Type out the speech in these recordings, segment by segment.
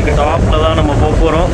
இதுக்கு டாப்பில் தான் நம்ம போக போகிறோம்.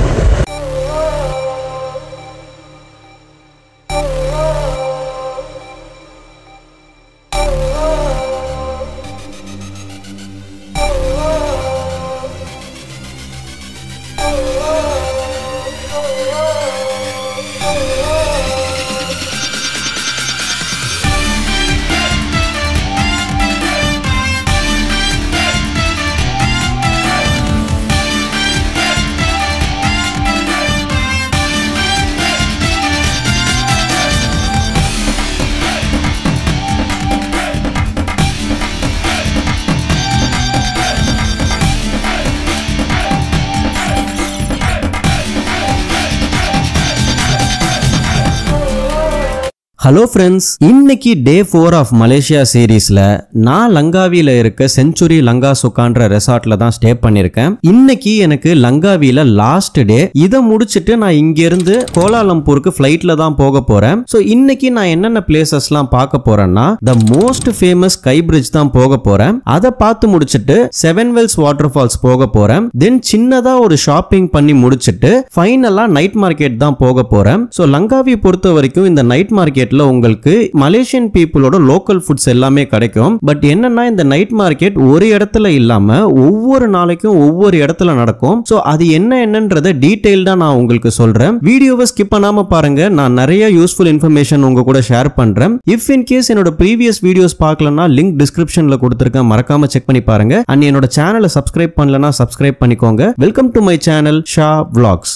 ஹலோ ஃப்ரெண்ட்ஸ், இன்னைக்கு டே 4 ஆஃப் மலேசியா சீரீஸ்ல நான் லங்காவில இருக்க செஞ்சுரி லங்கா சுக்கான்ற ரெசார்ட்ல தான் ஸ்டே பண்ணிருக்கேன். இன்னைக்கு எனக்கு லங்காவில லாஸ்ட் டே. இதை முடிச்சிட்டு நான் இங்க இருந்து கோலாலம்பூருக்கு ஃபிளைட்ல தான் போக போறேன். சோ இன்னைக்கு நான் என்னென்ன பிளேசஸ்லாம் பார்க்க போறேன்னா, the most famous sky bridge தான் போக போறேன். அதை பார்த்து முடிச்சிட்டு செவன் வெல்ஸ் வாட்டர் ஃபால்ஸ் போக போறேன். தென் சின்னதா ஒரு ஷாப்பிங் பண்ணி முடிச்சிட்டு ஃபைனலா நைட் மார்க்கெட் தான் போக போறேன். சோ லங்காவி பொறுத்த வரைக்கும் இந்த நைட் மார்க்கெட் உங்களுக்கு மலேசியன் பீப்புளோட லோக்கல் ஃபுட்ஸ் எல்லாமே கிடைக்கும். பட் என்னன்னா, இந்த நைட் மார்க்கெட் ஒரு இடத்துல இல்லாம ஒவ்வொரு நாளைக்கும் ஒவ்வொரு இடத்துல நடக்கும். சோ அது என்னன்றத டீடைல்டா நான் உங்களுக்கு சொல்றேன். வீடியோவை ஸ்கிப் பண்ணாம பாருங்க. நான் நிறைய யூஸ்ஃபுல் இன்ஃபர்மேஷன் உங்க கூட ஷேர் பண்றேன். இஃப் இன் கேஸ் என்னோட ப்ரீவியஸ் வீடியோஸ் பார்க்கலன்னா லிங்க் டிஸ்கிரிப்ஷன்ல கொடுத்திருக்கேன், மறக்காம செக் பண்ணி பாருங்க. அண்ட் என்னோட சேனலை சப்ஸ்கிரைப் பண்ணலனா சப்ஸ்கிரைப் பண்ணிக்கோங்க. Welcome to my channel Shah vlogs.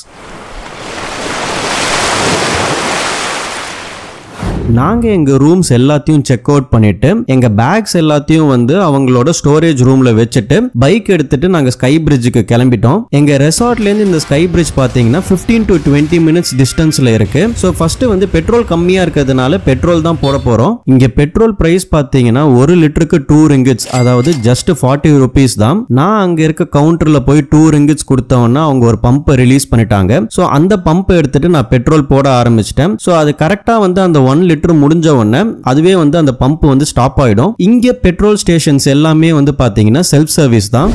நாங்க எங்க ரூம்ஸ் எல்லாத்தையும் செக் அவுட் பண்ணிட்டு எங்க பேக்ஸ் எல்லாத்தையும் வந்து அவங்களோட ஸ்டோரேஜ் ரூம்ல வச்சுட்டு பைக் எடுத்துட்டு நாங்க ஸ்கை பிரிட்ஜுக்கு கிளம்பிட்டோம். எங்க ரெசார்ட்ல இருந்து இந்த ஸ்கை பிரிட்ஜ் பாத்தீங்கன்னா 15 to 20 minutes டிஸ்டன்ஸ்ல இருக்கு. சோ ஃபர்ஸ்ட் வந்து பெட்ரோல் கம்மியா இருக்கிறதுனால பெட்ரோல் தான் போட போறோம். இங்க பெட்ரோல் பிரைஸ் பாத்தீங்கன்னா 1 லிட்டருக்கு 2 ringgits, அதாவது ஜஸ்ட் 40 rupees தான். நான் அங்க இருக்க கவுண்டர்ல போய் 2 ringgits கொடுத்தவொன்னா அவங்க ஒரு பம்பை ரிலீஸ் பண்ணிட்டாங்க. சோ அந்த பம்பை எடுத்துட்டு நான் பெட்ரோல் போட ஆரம்பிச்சிட்டேன். சோ அது கரெக்டா வந்து அந்த 1 லிட்டர் முடிஞ்ச உடனே அதுவே வந்து அந்த பம்ப் வந்து ஸ்டாப் ஆயிடும். இங்க பெட்ரோல் ஸ்டேஷன்ஸ் எல்லாமே வந்து பாத்தீங்கன்னா செல்ஃப் சர்வீஸ் தான்.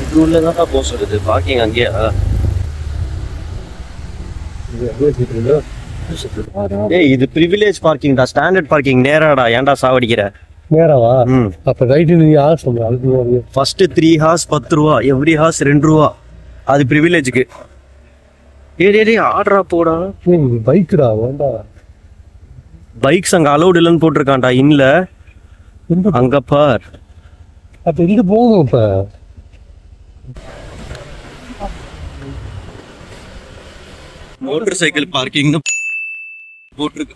இது உள்ளதான் போக சொல்லுது. பார்க்கிங் அங்கேயே இது பிரிவிலேஜ் பார்க்கிங் தான், ஸ்டாண்டர்ட் பார்க்கிங். நேராடா, ஏன்டா சாவடிக்கிற? நேராவா? அப்ப ரைட்டு நீ யார் சொல்ற? ஃபர்ஸ்ட் 3 ஹார்ஸ் 10 ரூபா, எவ்ரி ஹார்ஸ் 2 ரூபா. அது பிரிவிலேஜுக்கு. ஏய் ஆர்டரா போடா. பைக்குடா, வேண்டா. பைக்ஸ் அங்க அலௌட் இல்லைன்னு போட்டிருக்கான்டா. இல்ல அங்க பார். அப்ப எங்க போகணும் இப்ப? மோட்டார் சைக்கிள் பார்க்கிங்னு போட்டிருக்கு.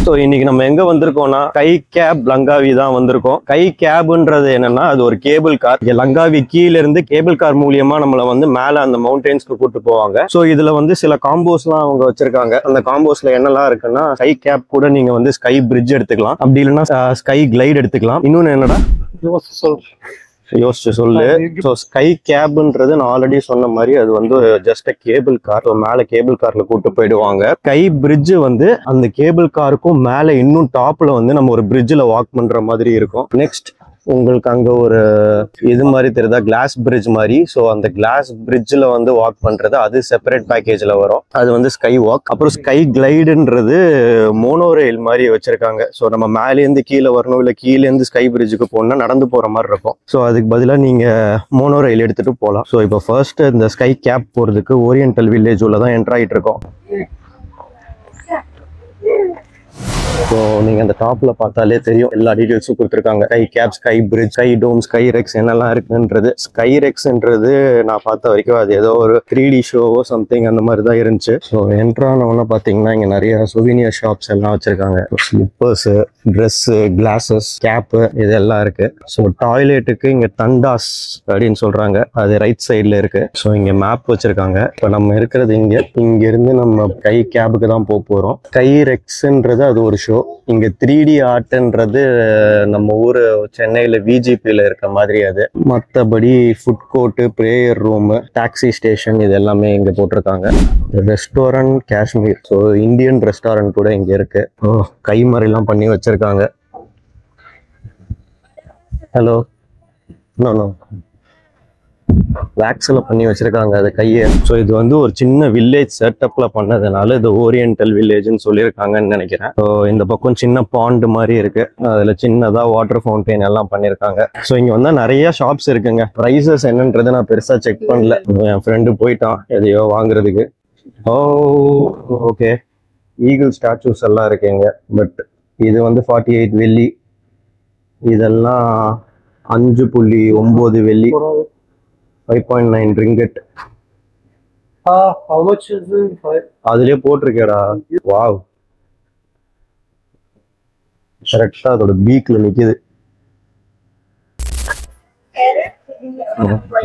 ஸோ இன்னைக்கு நம்ம எங்க வந்திருக்கோம்னா ஸ்கை கேப் லங்காவி தான் வந்திருக்கோம். ஸ்கை கேப்ன்றது என்னன்னா, அது ஒரு கேபிள் கார். லங்காவி கீழ இருந்து கேபிள் கார் மூலியமா நம்மள வந்து மேல அந்த மவுண்டன்ஸ்க்கு கூட்டு போவாங்க. ஸோ இதுல வந்து சில காம்போஸ்லாம் அவங்க வச்சிருக்காங்க. அந்த காம்போஸ்ல என்னெல்லாம் இருக்குன்னா, ஸ்கை கேப் கூட நீங்க வந்து ஸ்கை பிரிட்ஜ் எடுத்துக்கலாம், அப்படி இல்லைன்னா ஸ்கை கிளைட் எடுத்துக்கலாம். இன்னொன்னு என்னடா யோசிச்சு சொல்லு. ஸோ ஸ்கை கேப்ன்றது நான் ஆல்ரெடி சொன்ன மாதிரி அது வந்து ஜஸ்ட் கேபிள் கார். மேல கேபிள் கார்ல கூட்டு போயிடுவாங்க. ஸ்கை பிரிட்ஜ் வந்து அந்த கேபிள் காருக்கும் மேல இன்னும் டாப்ல வந்து நம்ம ஒரு பிரிட்ஜ்ல வாக் பண்ற மாதிரி இருக்கும். நெக்ஸ்ட் உங்களுக்கு அங்க ஒரு இது மாதிரி தெரியுதா, கிளாஸ் பிரிட்ஜ் மாதிரி. ஸோ அந்த கிளாஸ் பிரிட்ஜ்ல வந்து வாக் பண்றது அது செப்பரேட் பேக்கேஜ்ல வரும். அது வந்து ஸ்கை வாக். அப்புறம் ஸ்கை கிளைடுன்றது மோனோ ரயில் மாதிரி வச்சிருக்காங்க. ஸோ நம்ம மேலேருந்து கீழே வரணும், இல்லை கீழேருந்து ஸ்கை பிரிட்ஜுக்கு போகணும்னா நடந்து போற மாதிரி இருக்கும். ஸோ அதுக்கு பதிலாக நீங்க மோனோ ரயில் எடுத்துட்டு போகலாம். ஸோ இப்போ ஃபர்ஸ்ட் இந்த ஸ்கை கேப் போறதுக்கு ஓரியன்டல் வில்லேஜ் உள்ள தான் என்டர் ஆகிட்டு இருக்கோம். ஸோ நீங்கள் அந்த டாப்பில் பார்த்தாலே தெரியும், எல்லா டீட்டெயில்ஸும் கொடுத்துருக்காங்க. Sky cab, sky bridge, sky dome, sky rex என்னெல்லாம் இருக்குன்றது. ஸ்கை ரெக்ஸ்ன்றது நான் பார்த்த வரைக்கும் அது ஏதோ ஒரு 3D ஷோவோ சம்திங் அந்த மாதிரி தான் இருந்துச்சு. ஸோ என்ட்ரானவொன்னு பார்த்தீங்கன்னா இங்கே நிறைய சுவீனியர் ஷாப்ஸ் எல்லாம் வச்சுருக்காங்க. ஸ்லிப்பர்ஸு, ட்ரெஸ்ஸு, கிளாஸஸ், கேப்பு இதெல்லாம் இருக்குது. ஸோ டாய்லெட்டுக்கு இங்கே தண்டாஸ் அப்படின்னு சொல்கிறாங்க, அது ரைட் சைடில் இருக்குது. ஸோ இங்கே மேப் வச்சுருக்காங்க. இப்போ நம்ம இருக்கிறது இங்கேருந்து நம்ம ஸ்கை கேபுக்கு தான் போக போகிறோம். ஸ்கை ரெக்ஸ்ன்றது அது ஒரு ஷோ. இங்க 3D ஆர்ட்ன்றது நம்ம ஊர் சென்னையில விஜிபியில் இருக்க மாதிரி. அது மற்றபடி food court, prayer room, taxi station இது எல்லாமே இங்க போட்டிருக்காங்க. Restaurant Kashmir, so Indian restaurant கூட இங்க இருக்கு. கைமறையெல்லாம் பண்ணி வச்சிருக்காங்க. ஹலோ, நோ வேக்ஸில் பண்ணி வச்சிருக்காங்க அது கையை. ஸோ இது வந்து ஒரு சின்ன வில்லேஜ் செட்டப்ல பண்ணதுனால இது ஓரியன்டல் வில்லேஜ்னு சொல்லியிருக்காங்கன்னு நினைக்கிறேன். ஸோ இந்த பக்கம் சின்ன பாண்ட் மாதிரி இருக்கு, அதுல சின்னதா வாட்டர் ஃபவுண்டைன் எல்லாம் பண்ணியிருக்காங்க. ஸோ இங்க வந்து நிறைய ஷாப்ஸ் இருக்குங்க. ப்ரைஸஸ் என்னன்றது நான் பெருசா செக் பண்ணல, என் ஃப்ரெண்டு போயிட்டான் எதையோ வாங்குறதுக்கு. ஓகே, ஈகிள் ஸ்டாச்சூஸ் எல்லாம் இருக்குங்க. பட் இது வந்து 48 வெள்ளி, இதெல்லாம் 5.9 வெள்ளி, 5.9 ringgit. How much is it? அதுலயே போட்டிருக்கேடா. வாவ், கரெக்டா அதோட பீக்ல நிக்குது.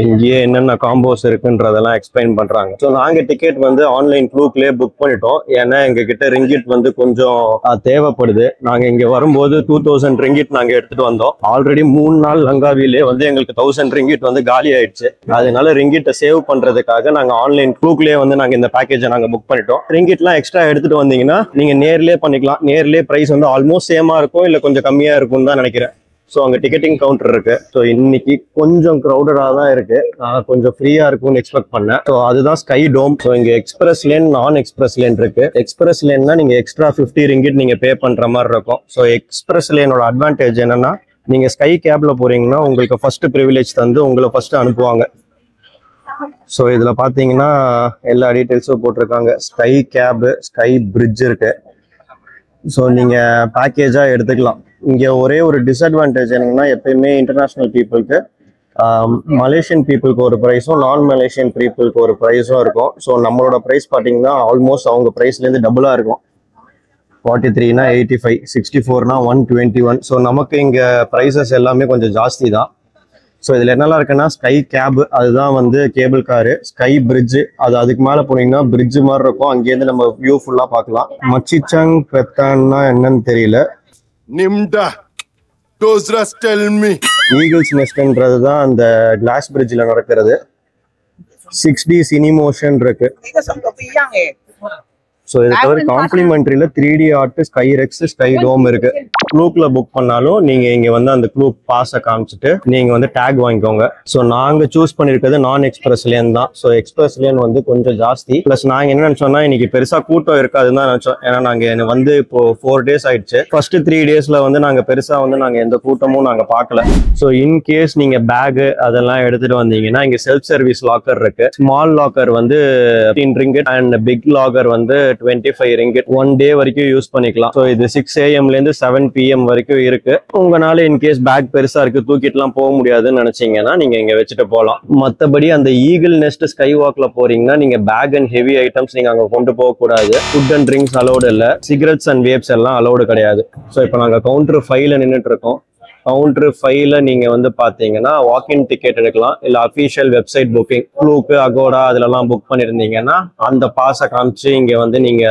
இங்கேயே என்னென்ன காம்போஸ் இருக்குன்றதெல்லாம் எக்ஸ்பிளைன் பண்றாங்க. ஸோ நாங்க டிக்கெட் வந்து ஆன்லைன் க்ளூக்லயே புக் பண்ணிட்டோம். ஏன்னா எங்க கிட்ட ரிங்கிட் வந்து கொஞ்சம் தேவைப்படுது. நாங்க இங்க வரும்போது 2000 ரிங்கிட் நாங்க எடுத்துட்டு வந்தோம். ஆல்ரெடி 3 நாள் லங்காவிலே வந்து எங்களுக்கு 1000 ரிங்கிட் வந்து காலி ஆயிடுச்சு. அதனால ரிங்கிட்டை சேவ் பண்றதுக்காக நாங்க ஆன்லைன் க்ளூக்லயே வந்து நாங்க இந்த பேக்கேஜை நாங்க புக் பண்ணிட்டோம். ரிங்கிட்லாம் எக்ஸ்ட்ரா எடுத்துட்டு வந்தீங்கன்னா நீங்க நேர்லயே பண்ணிக்கலாம். நேர்லயே பிரைஸ் வந்து ஆல்மோஸ்ட் சேமா இருக்கும், இல்ல கொஞ்சம் கம்மியா இருக்கும்னு தான் நினைக்கிறேன். ஸோ அங்கே டிக்கெட்டிங் கவுண்டர் இருக்கு. ஸோ இன்னைக்கு கொஞ்சம் க்ரௌடடாக தான் இருக்கு. நான் கொஞ்சம் ஃப்ரீயா இருக்கும்னு எக்ஸ்பெக்ட் பண்ணேன். ஸோ அதுதான் ஸ்கை டோம். ஸோ இங்கே எக்ஸ்பிரஸ் லேன், நான் எக்ஸ்பிரஸ் லேன் இருக்கு. எக்ஸ்பிரஸ் லேன்னா நீங்க எக்ஸ்ட்ரா 50 ரிங்கிட் நீங்க பே பண்ற மாதிரி இருக்கும். ஸோ எக்ஸ்பிரஸ் லேனோட அட்வான்டேஜ் என்னன்னா, நீங்க ஸ்கை கேப்ல போறீங்கன்னா உங்களுக்கு ஃபர்ஸ்ட் ப்ரிவிலேஜ் தந்து உங்களை ஃபர்ஸ்ட் அனுப்புவாங்க. ஸோ இதுல பாத்தீங்கன்னா எல்லா டீட்டெயில்ஸும் போட்டிருக்காங்க. ஸ்கை கேப், ஸ்கை பிரிட்ஜ் இருக்கு. ஸோ நீங்க பேக்கேஜா எடுத்துக்கலாம். இங்க ஒரே ஒரு டிஸ்அட்வான்டேஜ் என்னன்னா, எப்பயுமே இன்டர்நேஷனல் பீப்புளுக்கு மலேசியன் பீப்புளுக்கு ஒரு ப்ரைஸும், நான் மலேசியன் பீப்புளுக்கு ஒரு ப்ரைஸும் இருக்கும். ஸோ நம்மளோட ப்ரைஸ் பார்த்தீங்கன்னா ஆல்மோஸ்ட் அவங்க ப்ரைஸ்லேருந்து டபுளாக இருக்கும். 43னா 85, 64னா 121. ஸோ நமக்கு இங்கே ப்ரைஸஸ் எல்லாமே கொஞ்சம் ஜாஸ்தி தான். ஸோ இதில் என்னெல்லாம் இருக்குன்னா, ஸ்கை கேப் அதுதான் வந்து கேபிள் காரு, ஸ்கை பிரிட்ஜு அது அதுக்கு மேலே போனீங்கன்னா பிரிட்ஜு மாதிரி இருக்கும். அங்கேருந்து நம்ம வியூ ஃபுல்லாக பார்க்கலாம். மச்சிச்சங் பெத்தான்னா என்னன்னு தெரியல. Nimda, those rest tell me. Eagles நெஸ்ட்ன்றது தான் அந்த கிளாஸ் பிரிட்ஜில் நடக்கிறது. 6D சினிமோஷன் இருக்கு. ஸோ இதை தவிர காம்ப்ளிமெண்ட்ரியில் 3D art, sky rex, sky dome இருக்கு. க்ளூக்ல புக் பண்ணாலும் நீங்க இங்க வந்து அந்த க்ளூக் பாஸை காமிச்சிட்டு நீங்க வந்து டேக் வாங்கிக்கோங்க. ஸோ நாங்க சூஸ் பண்ணிருக்கிறது நான் எக்ஸ்பிரஸ் லேன் தான். ஸோ எக்ஸ்பிரஸ் லேன் வந்து கொஞ்சம் ஜாஸ்தி. பிளஸ் நாங்க என்ன நினைச்சோம்னா, இன்னைக்கு பெருசா கூட்டம் இருக்காதுன்னு தான் நினைச்சோம். ஏன்னா நாங்க வந்து இப்போ 4 days ஆயிடுச்சு. ஃபர்ஸ்ட் 3 daysல வந்து நாங்க பெருசா வந்து நாங்க எந்த கூட்டமும் நாங்க பார்க்கல. ஸோ இன்கேஸ் நீங்க பேக் அதெல்லாம் எடுத்துட்டு வந்தீங்கன்னா இங்க செல்ஃப் சர்வீஸ் லாக்கர் இருக்கு. ஸ்மால் லாக்கர் வந்து 15 ringgit அண்ட் பிக் லாக்கர் வந்து 25 ringgit. 1 day வரைக்கும் யூஸ் பண்ணிக்கலாம். ஸோ இது 6 AM ல இருந்து 7 PM வரைக்கும் இருக்கு. உங்களால இன்கேஸ் பேக் பெருசா இருக்கு, தூக்கிட்டுலாம் போக முடியாதுன்னு நினைச்சீங்கன்னா நீங்க இங்க வச்சுட்டு போகலாம். மற்றபடி அந்த ஈகிள் நெஸ்ட் ஸ்கை வாக்ல போறீங்கன்னா நீங்க பேக் அண்ட் ஹெவி ஐட்டம்ஸ் நீங்க அங்க கொண்டு போக கூடாது. ஃபுட் அண்ட் ட்ரிங்க்ஸ் அலோடு இல்ல, சிகரெட்ஸ் அண்ட் வேப்ஸ் எல்லாம் அலோடு கிடையாது. ஸோ இப்போ நாங்க கவுண்டர் 5ல நின்றுட்டு இருக்கோம். கவுண்டர் 5ல நீங்க வந்து பாத்தீங்கன்னா வாக்கின் டிக்கெட் எடுக்கலாம், இல்ல அபிஷியல் வெப்சைட் புக்கிங், க்ளூக்கு, அகோடா அதுலலாம் புக் பண்ணிருந்தீங்கன்னா அந்த பாஸை காமிச்சு இங்க வந்து நீங்க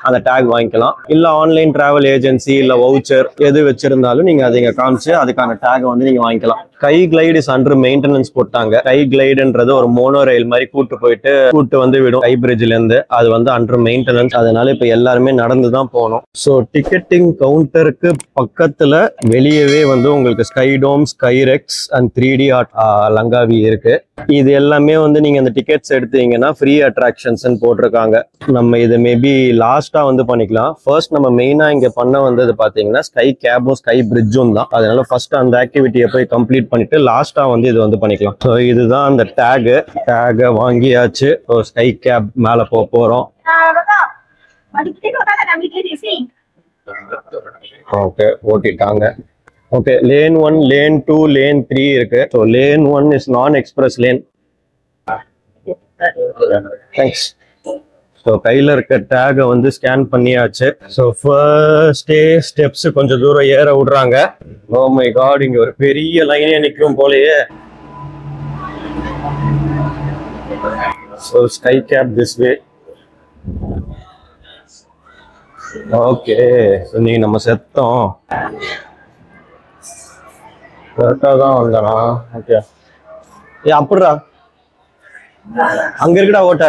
அந்த டேக் வாங்கிக்கலாம். இல்ல ஆன்லைன் டிராவல் ஏஜென்சி இல்ல வவுச்சர் எது வச்சிருந்தாலும் நீங்க அதை இங்க காமிச்சு அதுக்கான டேக் வந்து நீங்க வாங்கிக்கலாம். Sky glide is under maintenance போட்டாங்க. ஸ்கை கிளைடுன்றது ஒரு மோனோ ரயில் மாதிரி கூட்டு வந்து விடும் ஸ்கை பிரிட்ஜ்ல இருந்து. அது வந்து அண்டர் மெயின்டெனன்ஸ், அதனால இப்ப எல்லாருமே நடந்து தான் போகணும். ஸோ டிக்கெட்டிங் கவுண்டருக்கு பக்கத்துல வெளியவே வந்து உங்களுக்கு sky dome, sky rex and 3D art Langkawi இருக்கு. இது எல்லாமே வந்து நீங்க அந்த டிக்கெட்ஸ் எடுத்தீங்கன்னா ஃப்ரீ அட்ராக்ஷன்ஸ் போட்டிருக்காங்க. நம்ம இதை மேபி லாஸ்டா வந்து பண்ணிக்கலாம். ஃபர்ஸ்ட் நம்ம மெயினா இங்க பண்ண வந்தது பாத்தீங்கன்னா ஸ்கை கேபும் ஸ்கை பிரிட்ஜும் தான். அதனால ஃபர்ஸ்ட் அந்த ஆக்டிவிட்டியை போய் கம்ப்ளீட் பண்ணிட்டு லாஸ்டா வந்து இது வந்து பண்ணிக்கலாம். ஸோ இதுதான் அந்த டேக வாங்கியாச்சு. ஸ்கை கேப் மேல போறோம். ஓகே, ஓட்டிட்டாங்க. ஓகே, லேன் 1, லேன் 2, லேன் 3 இருக்கு. So lane 1 is non express lane. Thanks. So கையில இருக்க டேகை வந்து ஸ்கேன் பண்ணியாச்சு. ஸோ ஃபர்ஸ்ட் ஸ்டெப்ஸ் கொஞ்சம் தூரம் ஏற விடுறாங்க. ஓ மை காட், இங்க ஒரு பெரிய லைனே நிற்கும் போலயே. So sky cab this way. Okay, நீ நம்ம செத்தோம். கரெக்டாக தான் வந்தானா? ஓகே. ஏ அப்படிடா, அங்க இருக்குடா ஓட்ட.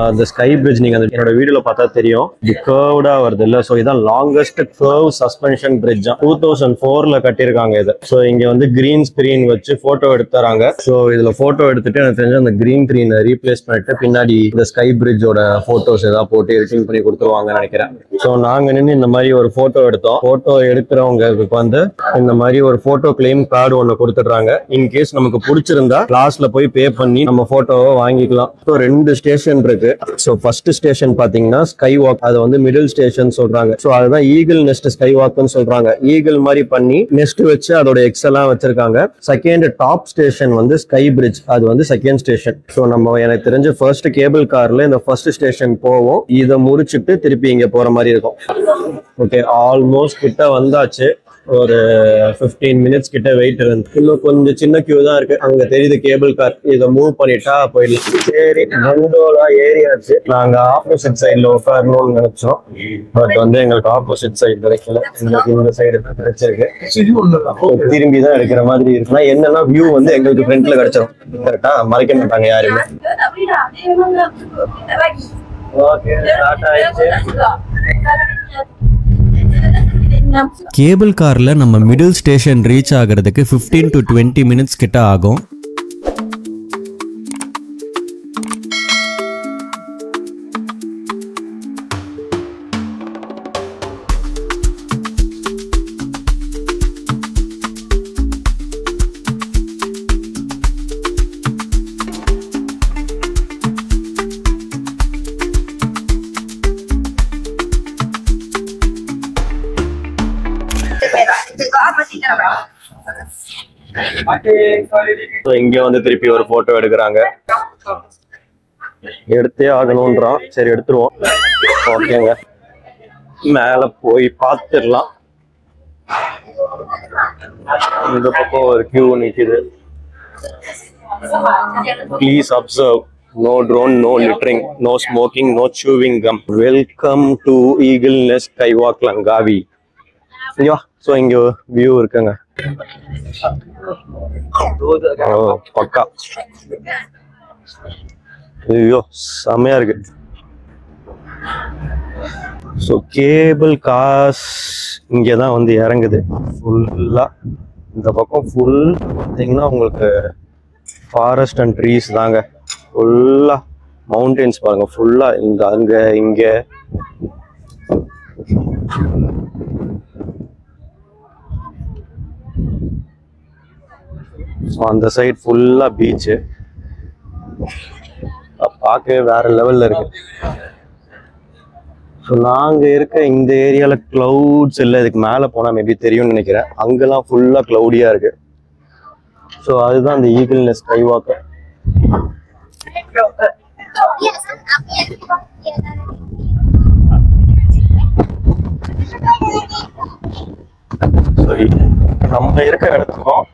அந்த ஸ்கை பிரிட்ஜ் நீங்க என்னோட வீடியோல பார்த்தா தெரியும், இது கர்வ்டா வருது இல்ல. சோ இதான் லாங்கஸ்ட் கர்வ் சஸ்பென்ஷன் பிரிட்ஜ் 2004ல கட்டியிருக்காங்க இது. சோ இங்க வந்து கிரீன் ஸ்கிரீன் வச்சு போட்டோ எடுத்துறாங்க. சோ இதுல போட்டோ எடுத்துட்டு எனக்கு தெரிஞ்ச அந்த கிரீன் ஸ்கிரீனை ரீப்ளேஸ் பண்ணிட்டு பின்னாடி இந்த ஸ்கை பிரிட்ஜோட போட்டோஸ் ஏதாவது போட்டு எடிட்டிங் பண்ணி கொடுத்துருவாங்கன்னு நினைக்கிறேன். சோ நாங்க நின்று இந்த மாதிரி ஒரு போட்டோ எடுத்தோம். போட்டோ எடுக்கிறவங்களுக்கு வந்து இந்த மாதிரி ஒரு போட்டோ கிளைம் கார்டு ஒண்ணு கொடுத்துடுறாங்க. இன்கேஸ் நமக்கு பிடிச்சிருந்தா கிளாஸ்ல போய் பே பண்ணி நம்ம போட்டோவை வாங்கிக்கலாம். ஸோ 2 ஸ்டேஷன் இருக்கு. ஸோ ஃபர்ஸ்ட் ஸ்டேஷன் பாத்தீங்கன்னா ஸ்கை வாக், அது வந்து மிடில் ஸ்டேஷன் சொல்றாங்க. ஸோ அதுதான் ஈகிள் நெஸ்ட் ஸ்கை வாக்னு சொல்றாங்க. ஈகிள் மாதிரி பண்ணி நெஸ்ட் வச்சு அதோட எக்ஸ் எல்லாம் வச்சிருக்காங்க. செகண்ட் டாப் ஸ்டேஷன் வந்து ஸ்கை பிரிட்ஜ், அது வந்து செகண்ட் ஸ்டேஷன். ஸோ நம்ம எனக்கு தெரிஞ்ச ஃபர்ஸ்ட் கேபிள் கார்ல இந்த ஃபர்ஸ்ட் ஸ்டேஷன் போவோம். இதை முடிச்சுட்டு திருப்பி இங்க போற மாதிரி இருக்கும். ஓகே, ஆல்மோஸ்ட் கிட்ட வந்தாச்சு. ஒரு 15 மினிட்ஸ் கிட்ட வெயிட் இருந்து, இன்னும் கொஞ்சம் சின்ன கியூ தான் இருக்கு. அங்க தெரியுது கேபிள் கார், இதை மூவ் பண்ணிட்டா போயிடலாம். சரி, மண்டோலா ஏரியாச்சு. நாங்க ஆப்போசிட் சைட்ல உட்காரணும்னு நினைச்சோம், பட் வந்து எங்களுக்கு ஆப்போசிட் சைடு கிடைக்கல. எங்களுக்கு இந்த சைடு கிடைச்சிருக்கு. திரும்பி தான் எடுக்கிற மாதிரி இருக்குன்னா என்னன்னா வியூ வந்து எங்களுக்கு ஃப்ரண்ட்ல கிடைச்சிடும். கரெக்டா மறைக்க மாட்டாங்க யாருமே. ஓகே, ஸ்டார்ட் ஆயிடுச்சு. கேபிள் கார்ல நம்ம மிடில் ஸ்டேஷன் ரீச் ஆகிறதுக்கு 15 to 20 மினிட்ஸ் கிட்ட ஆகும். இங்க வந்து திருப்பி ஒரு போட்டோ எடுக்கிறாங்க. எடுத்தே ஆகணும்ன்றான். சரி எடுத்துருவோம். ஓகேங்க, மேல போய் பார்த்துடலாம். இந்த பக்கம் ஒரு கியூ நிக்குது. Please observe, no drone, no littering, no smoking, no chewing gum. Welcome to Eagle Nest Skywalk Langkawi. So இங்க வியூ இருக்குங்க. பக்கா, ஐயோ செமையா இருக்கு. ஸோ கேபிள் கார்ஸ் இங்கதான் வந்து இறங்குது. ஃபுல்லா இந்த பக்கம் ஃபுல் பார்த்தீங்கன்னா உங்களுக்கு ஃபாரஸ்ட் அண்ட் ட்ரீஸ் தாங்க. ஃபுல்லா மவுண்டெயின்ஸ் பாருங்க. ஃபுல்லா இந்த அங்க இங்க அந்த சைட் ஃபுல்லா பீச்சு. பார்க்கவே வேற லெவல்ல இருக்கு. ஸோ நாங்க இருக்க இந்த ஏரியால கிளவுட்ஸ் இல்லை. இதுக்கு மேல போனா மேபி தெரியும்னு நினைக்கிறேன். அங்கெல்லாம் ஃபுல்லா கிளவுடியா இருக்கு. ஸோ அதுதான் அந்த ஈகிள் நெஸ்ட் ஸ்கை வாக். நம்ம இருக்க இடத்துக்கும்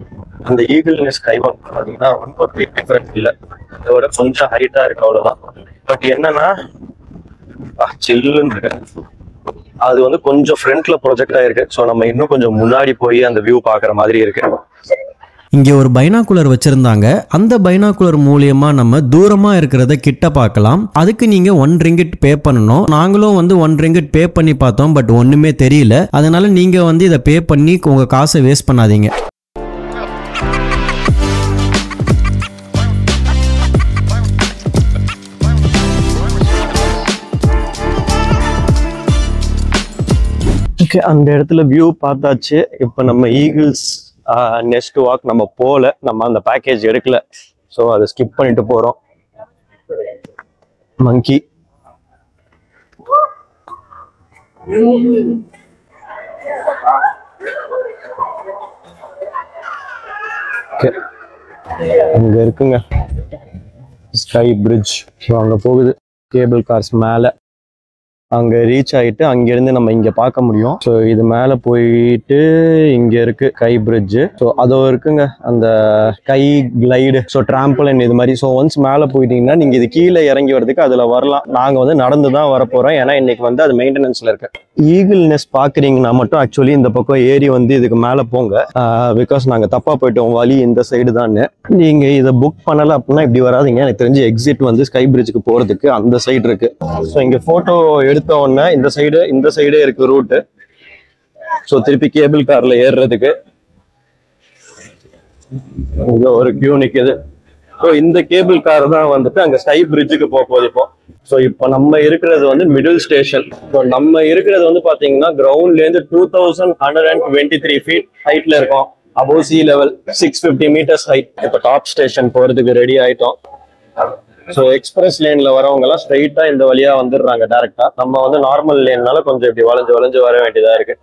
அந்த ஈகிள் நெஸ்ட் ஸ்கை வாக் பார்த்தீங்கன்னா ரொம்ப பிக் டிஃபரன்ஸ் இல்லை. இதோட கொஞ்சம் ஹைட்டா இருக்கு, அவ்வளவுதான். பட் என்னன்னா சில்லுன்னு இருக்கு. அது வந்து கொஞ்சம் ஃப்ரண்ட்ல ப்ரொஜெக்ட் ஆயிருக்கு. ஸோ நம்ம இன்னும் கொஞ்சம் முன்னாடி போய் அந்த வியூ பாக்குற மாதிரி இருக்கு. இங்கே ஒரு பைனாகுலர் வச்சிருந்தாங்க. அந்த பைனாகுலர் மூலியமா நம்ம தூரமா இருக்கிறத கிட்ட பார்க்கலாம். அதுக்கு நீங்க 1 ringgit பே பண்ணணும். நாங்களும் வந்து 1 ringgit பே பண்ணி பார்த்தோம், பட் ஒண்ணுமே தெரியல. அதனால நீங்க வந்து இதை பே பண்ணி உங்க காசை வேஸ்ட் பண்ணாதீங்க. ஓகே, அந்த இடத்துல வியூ பார்த்தாச்சு. இப்போ நம்ம ஈகிள்ஸ் நெஸ்ட் வாக் நம்ம போல, நம்ம அந்த பேக்கேஜ் எடுக்கல. ஸோ அதை ஸ்கிப் பண்ணிட்டு போறோம். மங்கி அங்க இருக்குங்க ஸ்கை பிரிட்ஜ். அங்க போகுது கேபிள் கார்ஸ் மேல. அங்கே ரீச் ஆகிட்டு அங்கேருந்து நம்ம இங்கே பார்க்க முடியும். ஸோ இது மேலே போயிட்டு இங்கே இருக்கு கை பிரிட்ஜு. ஸோ அதோ இருக்குங்க அந்த கை கிளைடு, ஸோ ட்ராம்பலின் இது மாதிரி. ஸோ ஒன்ஸ் மேலே போயிட்டீங்கன்னா நீங்கள் இது கீழே இறங்கி வரதுக்கு அதில் வரலாம். நாங்கள் வந்து நடந்து தான் வர போகிறோம், ஏன்னா இன்னைக்கு வந்து அது மெயின்டெனன்ஸில் இருக்கு. ஈகிள் நெஸ்ட் பார்க்குறீங்கன்னா மட்டும் ஆக்சுவலி இந்த பக்கம் ஏறி வந்து இதுக்கு மேலே போங்க, பிகாஸ் நாங்கள் தப்பாக போயிட்டோம், வழி இந்த சைடு தான். நீங்கள் இதை புக் பண்ணலை அப்படின்னா இப்படி வராதிங்க. எனக்கு தெரிஞ்சு எக்ஸிட் வந்து ஸ்கை பிரிட்ஜுக்கு போகிறதுக்கு அந்த சைடு இருக்கு. ஸோ இங்கே ஃபோட்டோ எடுத்த உடனே இந்த சைடே இருக்கு ரூட்டு. ஸோ திருப்பி கேபிள் கார்ல ஏறுறதுக்கு இங்க ஒரு கியூ நிக்குது. ஸோ இந்த கேபிள் கார் தான் வந்துட்டு அங்க ஸ்கை பிரிட்ஜுக்கு போகுது இப்போ. ஸோ இப்போ நம்ம இருக்கிறது வந்து மிடில் ஸ்டேஷன். ஸோ நம்ம இருக்கிறது வந்து பாத்தீங்கன்னா கிரவுண்ட்ல இருந்து 2123 feet ஹைட்ல இருக்கோம். Above sea level 650 meters height. இப்போ டாப் ஸ்டேஷன் போறதுக்கு ரெடி ஆயிட்டோம். ஸோ எக்ஸ்பிரஸ் லேன்ல வரவங்க எல்லாம் ஸ்ட்ரைட்டா இந்த வழியா வந்துடுறாங்க டைரக்டா. நம்ம வந்து நார்மல் லேன்னால கொஞ்சம் இப்படி வளைஞ்சு வர வேண்டியதா இருக்கு.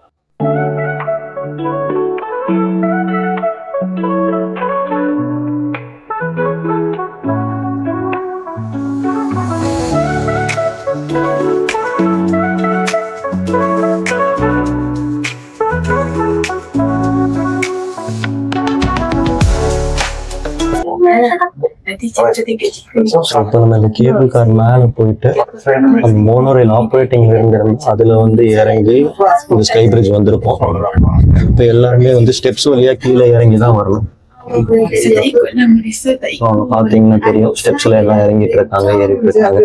நம்ம இந்த கேபிள் கார் மேல போயிட்டு அந்த மோனோரயில் ஆப்ரேட்டிங்ல இருந்து அதுல வந்து இறங்கி இந்த ஸ்கை பிரிட்ஜ் வந்திருப்போம். இப்ப எல்லாருமே வந்து ஸ்டெப்ஸ் வழியா கீழே இறங்கி தான் வரணும். பாத்தீங்கன்னா தெரியும், ஸ்டெப்ஸ்ல எல்லாம் இறங்கிட்டு இருக்காங்க, ஏறிட்டு இருக்காங்க.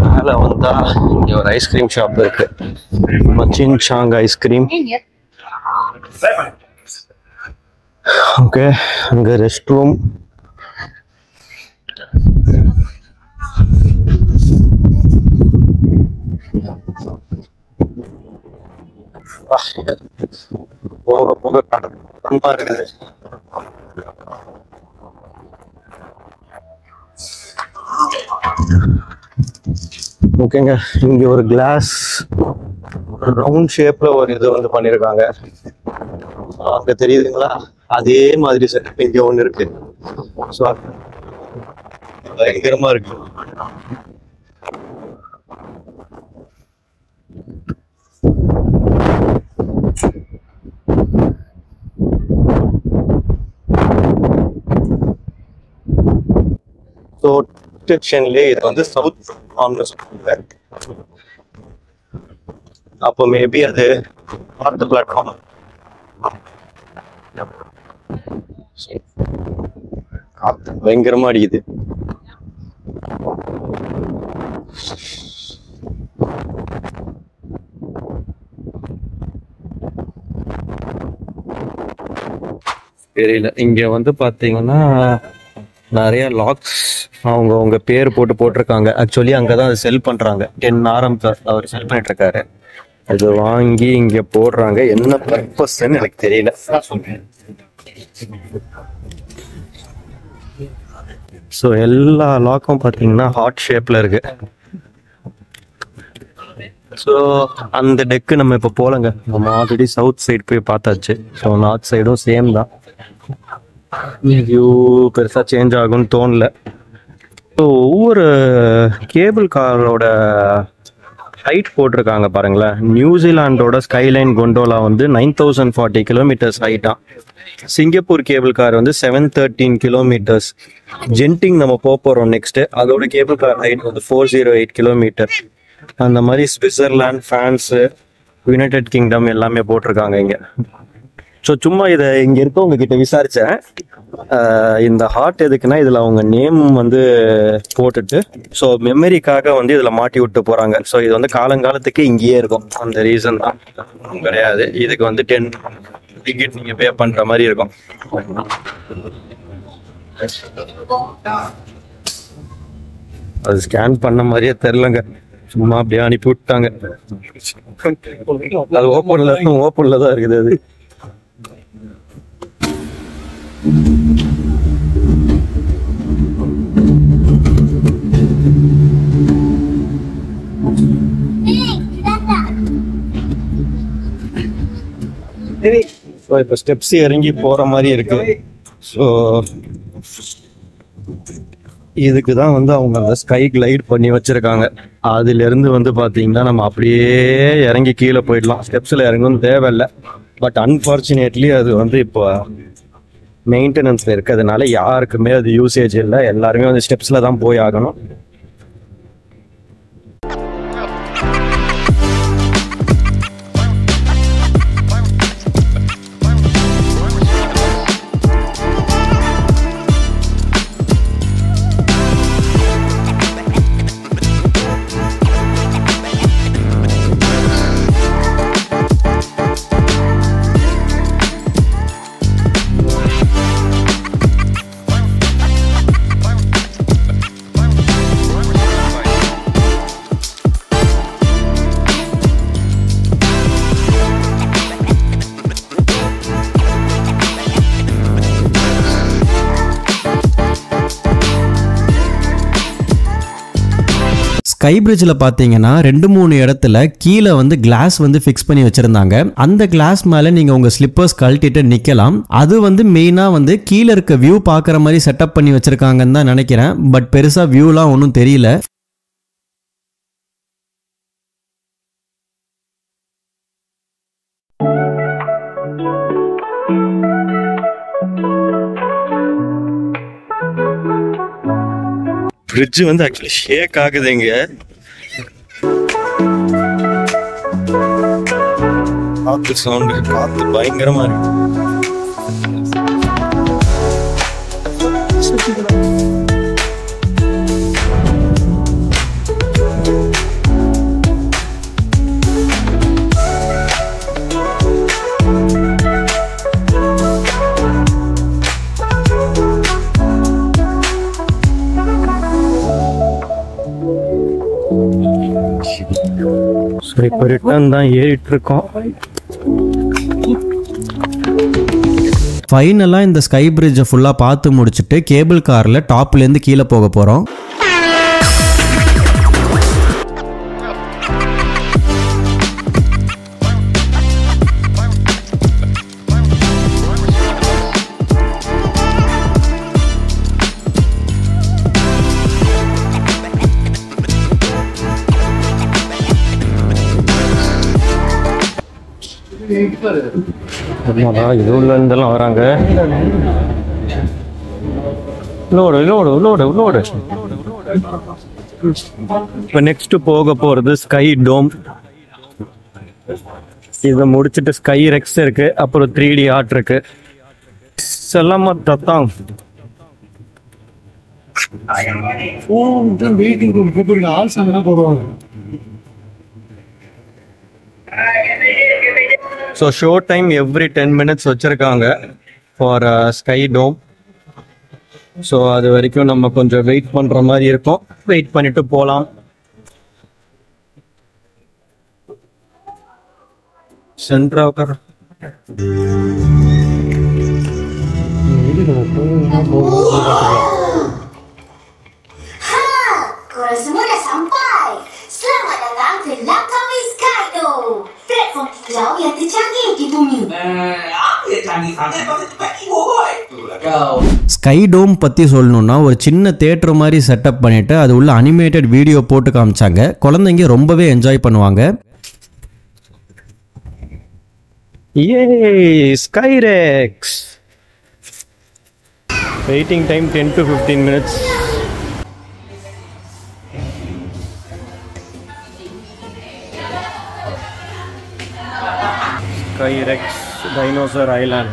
மேல வந்தா இங்க ஒரு ஐஸ்கிரீம் ஷாப் இருக்கு, மச்சின் சாங் ஐஸ்கிரீம். ஓகே, அங்க ரெஸ்ட் ரூம். போக இருக்குது. ஓகேங்க, இங்க ஒரு கிளாஸ் ரவுண்ட் ஷேப்ல ஒரு இது வந்து பண்ணிருக்காங்க. அங்க தெரியுதுங்களா, அதே மாதிரி செட்டப் இங்க ஒண்ணு இருக்கு. ஸோ பயங்கரமா இருக்கு. ஸோ செக்ஷன்லேயே இது வந்து சவுத் ஆம்னு சொல்லுவாங்க. அப்போ மேபி அது நார்த் பிளாட்ஃபார்ம். பயங்கரமா அடிக்குது. தெரியல, இங்க வந்து பாத்தீங்கன்னா நிறைய லாக்ஸ் அவங்க பேர் போட்டிருக்காங்க. ஆக்சுவலி அங்கதான் அதை செல் பண்றாங்க. 10 RM அவர் செல் பண்ணிட்டு இருக்காரு. அது வாங்கி இங்க போடுறாங்க. என்ன பர்பஸ்ன்னு எனக்கு தெரியல. ஸோ எல்லா லாக்கும் பார்த்தீங்கன்னா ஹார்ட் ஷேப்ல இருக்கு. ஸோ அந்த டெக்கு நம்ம இப்போ போலங்க, நம்ம ஆல்ரெடி சவுத் சைடு போய் பார்த்தாச்சு. ஸோ நார்த் சைடும் சேம் தான். வியூ பெருசா சேஞ்ச் ஆகும்னு தோணல. ஸோ ஒவ்வொரு கேபிள் காரோட ஹைட் போட்டிருக்காங்க பாருங்களேன். நியூசிலாண்டோட ஸ்கைலைன் கொண்டோலா வந்து 9040 kilometers ஹைட்டா. சிங்கப்பூர் கேபிள் கார் வந்து 713 kilometers. ஜென்டிங் நம்ம போறோம் நெக்ஸ்ட், அதோட கேபிள் கார் ஹைட் வந்து 408 kilometer. அந்த மாதிரி சுவிட்சர்லாந்து, பிரான்ஸ், யுனைடெட் கிங்டம் எல்லாமே போட்டிருக்காங்க இங்க. ஸோ சும்மா இதை இங்க இருக்கவங்க கிட்ட விசாரிச்சேன். இந்த ஹார்ட் எதுக்குன்னா இதுல அவங்க நேம் வந்து போட்டுட்டு ஸோ மெமரிக்காக வந்து இதுல மாட்டி விட்டு போறாங்க. ஸோ இது வந்து காலங்காலத்துக்கு இங்கேயே இருக்கும். அந்த ரீசன் தான் கிடையாது. இதுக்கு வந்து 10 டிக்கெட் நீங்க பே பண்ற மாதிரி இருக்கும். அது ஸ்கேன் பண்ண மாதிரியே தெரிலங்க, சும்மா அப்படியே அனுப்பி விட்டாங்க. அது ஓப்பன்ல தான் இருக்குது. அது இப்போ ஸ்டெப்ஸ் இறங்கி போற மாதிரி இருக்கு. ஸோ இதுக்கு தான் வந்து அவங்க அந்த ஸ்கை கிளைட் பண்ணி வச்சிருக்காங்க. அதுல இருந்து வந்து பாத்தீங்கன்னா நம்ம அப்படியே இறங்கி கீழே போயிடலாம். ஸ்டெப்ஸ்ல இறங்கணும்னு தேவையில்லை. பட் அன்பார்ச்சுனேட்லி அது வந்து இப்போ மெயின்டெனன்ஸ்ல இருக்கிறதுனால யாருக்குமே அது யூசேஜ் இல்லை. எல்லாருமே வந்து ஸ்டெப்ஸ்ல தான் போய் ஆகணும். ஸ்கை பிரிட்ஜில் பார்த்தீங்கன்னா 2-3 இடத்துல கீழே வந்து கிளாஸ் வந்து ஃபிக்ஸ் பண்ணி வச்சிருந்தாங்க. அந்த கிளாஸ் மேலே நீங்கள் உங்கள் ஸ்லிப்பர்ஸ் கழட்டிட்டு நிற்கலாம். அது வந்து மெயினாக வந்து கீழே இருக்க வியூ பார்க்குற மாதிரி செட்டப் பண்ணி வச்சிருக்காங்கன்னு தான் நினைக்கிறேன். பட் பெருசாக வியூலாம் ஒன்றும் தெரியல. பிரிட்ஜ் வந்து ஆக்சுவலி ஷேக் ஆகுதுங்க. காத்து சவுண்டு, காத்து பயங்கரமா இருக்கு. இப்போ ரிட்டர்ன் தான் ஏறிட்டு இருக்கோம். ஃபைனலாக இந்த ஸ்கை பிரிட்ஜை ஃபுல்லாக பார்த்து முடிச்சுட்டு கேபிள் காரில் டாப்லேருந்து கீழே போக போகிறோம். இதுல இருந்தெல்லாம் வராங்க. இப்ப நெக்ஸ்ட் போக போறது ஸ்கை டோம். இதை முடிச்சுட்டு ஸ்கை ரெக்ஸ் இருக்கு, அப்புறம் 3D ஆர்ட் இருக்கு. செல்லமா தத்தாங் வெயிட்டிங் ரூம் கூப்பிடுங்க. ஆல்ஸ் அங்கே போடுவாங்க. So show time every 10 minutes வச்சிருக்காங்க ஃபார் ஸ்கை டோம். ஸோ அது வரைக்கும் நம்ம கொஞ்சம் வெயிட் பண்ற மாதிரி இருக்கும். வெயிட் பண்ணிட்டு போகலாம். சென்ட்ரா உட்கார korang semua dah sampai. Selamat datang ke Langkawi Skydome. Platform hijau yang tercanggih di bumi. Apa yang canggih sangat? Pasal tempat tidur boy. Itulah kau. Sky dome பற்றி சொல்லணுன்னா ஒரு சின்ன தேட்டர் மாதிரி செட்டப் பண்ணிவிட்டு அது உள்ள அனிமேட்டட் வீடியோ போட்டு காமிச்சாங்க. குழந்தைங்க ரொம்பவே என்ஜாய் பண்ணுவாங்க. Sky rex waiting time 10 to 15 minutes. Sky rex dinosaur island.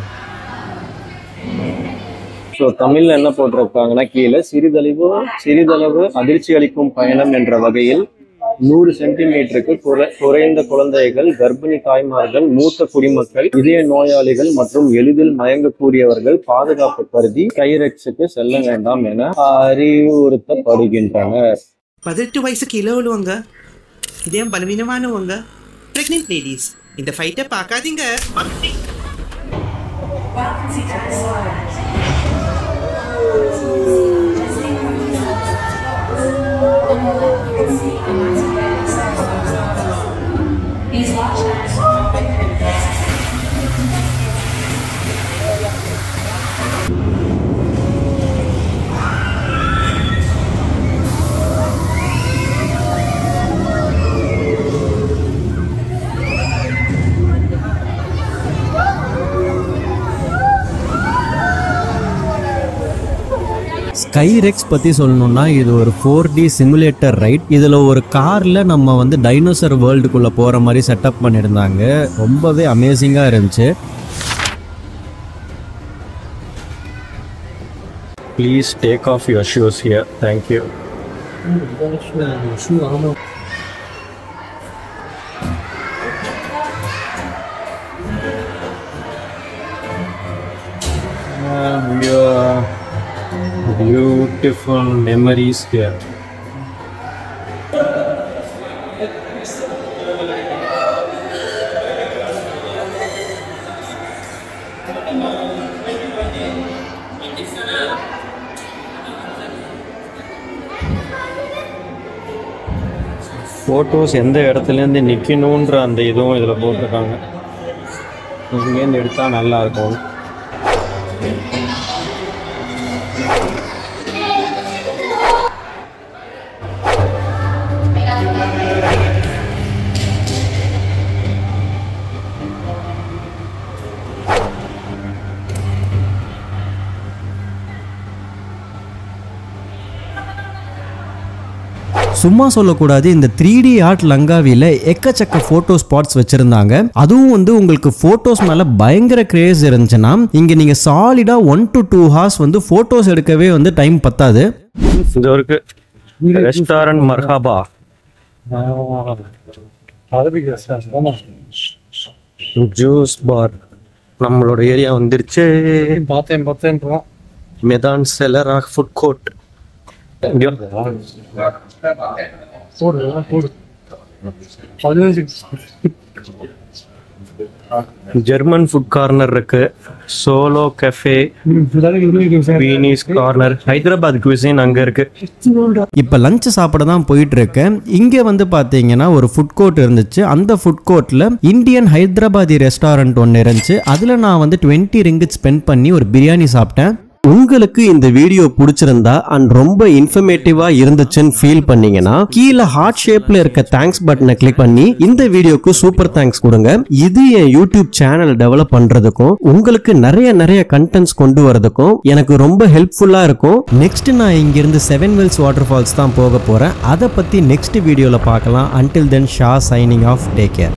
So தமிழ்ல என்ன போட்டிருக்காங்கன்னா, கீழே சிறிதளவு அதிர்ச்சி அளிக்கும் பயணம் என்ற வகையில் 100 சென்டிமீட்டருக்கு குறைந்த குழந்தைகள், கர்ப்பிணி தாய்மார்கள், மூத்த குடிமக்கள், இதய நோயாளிகள் மற்றும் எளிதில் மயங்கக்கூடியவர்கள் பாதுகாப்பு கருதி ஸ்கைரெக்ஸுக்கு செல்ல வேண்டாம் என அறிவுறுத்தப்படுகின்றனர். 18 வயசு கீழே உள்ளவங்க, இதயம் பலவீனமானவங்க, பிரெக்னென்ட் லேடிஸ் இந்த ஃபைட்டை பார்க்காதீங்க. ஸ்கைரெக்ஸ் பற்றி சொல்லணும்னா இது ஒரு 4D சிமுலேட்டர் ரைட். இதில் ஒரு காரில் நம்ம வந்து டைனோசர் வேர்ல்டுக்குள்ளே போகிற மாதிரி செட்டப் பண்ணியிருந்தாங்க. ரொம்பவே அமேசிங்காக இருந்துச்சு. Please take off your shoes here. Thank you. Your beautiful memories here. Photos எந்த இடத்துலேருந்து நிற்கணுன்ற அந்த இதுவும் இதில் போட்டிருக்காங்க. இங்கேருந்து எடுத்தால் நல்லாயிருக்கும். சும்மா சொல்லக்கூடாது, இந்த 3D ஆர்ட் லங்காவியில் எக்கச்சக்க ஃபோட்டோ ஸ்பாட்ஸ் வச்சுருந்தாங்க. அதுவும் வந்து உங்களுக்கு ஃபோட்டோஸ் மேலே பயங்கர கிரேஸ் இருந்துச்சுன்னா இங்கே நீங்கள் சாலிடாக 1 to 2 hours வந்து ஃபோட்டோஸ் எடுக்கவே வந்து டைம் பத்தாது. இது இருக்கு ரெஸ்டாரண்ட் மர்ஹாபா. ஜூஸ் பார் நம்மளோட ஏரியா வந்துருச்சு. பார்த்தேன் மெதான் செலரா food court. German food corner இருக்கு, சோலோ கஃபே, வீனிஸ் கார்னர், ஹைதராபாத் குவிசின் அங்க இருக்கு. இப்போ லஞ்ச் சாப்பிட தான் போயிட்டு இருக்கேன். இங்கே வந்து பார்த்தீங்கன்னா ஒரு ஃபுட் கோர்ட் இருந்துச்சு. அந்த ஃபுட் கோர்ட்டில் இந்தியன் ஹைதராபாதி ரெஸ்டாரண்ட் ஒன்று இருந்துச்சு. அதில் நான் வந்து 20 ringgit ஸ்பெண்ட் பண்ணி ஒரு பிரியாணி சாப்பிட்டேன். உங்களுக்கு இந்த வீடியோ பிடிச்சிருந்தா அண்ட் ரொம்ப இன்ஃபர்மேட்டிவா இருந்துச்சுன்னு ஃபீல் பண்ணீங்கன்னா கீழே ஹார்ட் ஷேப்ல இருக்க தேங்க்ஸ் பட்டனை கிளிக் பண்ணி இந்த வீடியோக்கு சூப்பர் தேங்க்ஸ் கொடுங்க. இது என் யூடியூப் சேனல் டெவலப் பண்றதுக்கும் உங்களுக்கு நிறைய கண்டென்ட்ஸ் கொண்டு வரதுக்கும் எனக்கு ரொம்ப ஹெல்ப்ஃபுல்லா இருக்கும். நெக்ஸ்ட் நான் இங்கிருந்து 7 Wells வாட்டர் ஃபால்ஸ் தான் போக போறேன். அதை பத்தி நெக்ஸ்ட் வீடியோல பார்க்கலாம். Until then, Shah signing off. Take care.